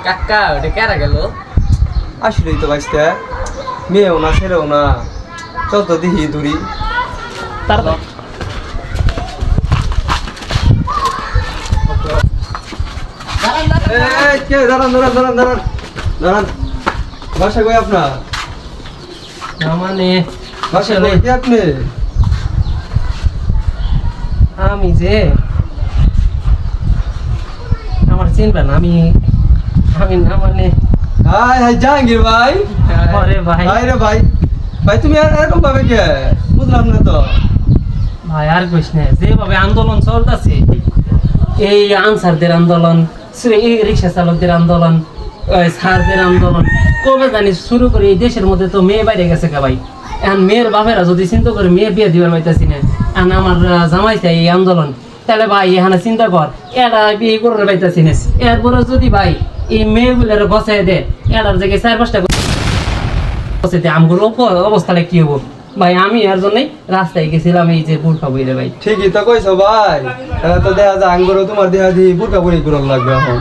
কাকা ওটা কেরা গেল? আসলেই তো বাইসটা মেয়েও না ছেলেও না, চল তো দেখি দূরি তাড়াতাড়ি কে দাঁড়ান দাঁড়ান দাঁড়ান দাঁড়ান দাঁড়ান। বাসা কই আপনার? না মানে বাসা কই কি আপনি? আমি যে আমার চিনবেন আমি আমি না মানে হাই হাই জাহাঙ্গীর ভাই। আরে ভাই হাই রে ভাই, ভাই তুমি এরকম ভাবে কে? বুঝলাম না তো ভাই আর কইস না, যেভাবে আন্দোলন চলতেছে, এই আনসারদের আন্দোলন, এই রিক্সা চালকদের আন্দোলন, সারদের আন্দোলন, কবে জানি শুরু করে এই দেশের মধ্যে তো মেয়ে বাইরে গেছে কা ভাই। এখন মেয়ের বাপেরা যদি চিন্তা করে মেয়ে বিয়ে দিবার পাইতেছি না, এখন আমার জামাইতে এই আন্দোলন, তাহলে ভাই এখানে চিন্তা কর এরা বিয়ে করে পাইতেছি না, এরপরে যদি ভাই এই মেয়েগুলোর বসাই দে, এটার জায়গায় 4-5টা বসাইতে আমগুলো অবস্থাটা কি হবো ভাই। আমি এর জন্যই রাস্তায় গেছিলাম এই যে বুরকা বইরে ভাই। ঠিকই তো কইছো ভাই, তো দেখা যায় আঙ্গুরও তোমার দেহা দিয়ে বুরকা বুড়ি করন লাগবে এখন।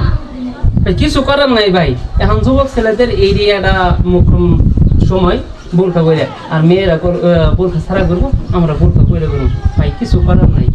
কিছু করার নাই ভাই, এখন যুবক ছেলেদের এই একটা মুখ্যম সময় বোরখা করে, আর মেয়েরা বোরখা ছাড়া করবো, আমরা বোরখা করে করবো ভাই, কিছু করার নাই।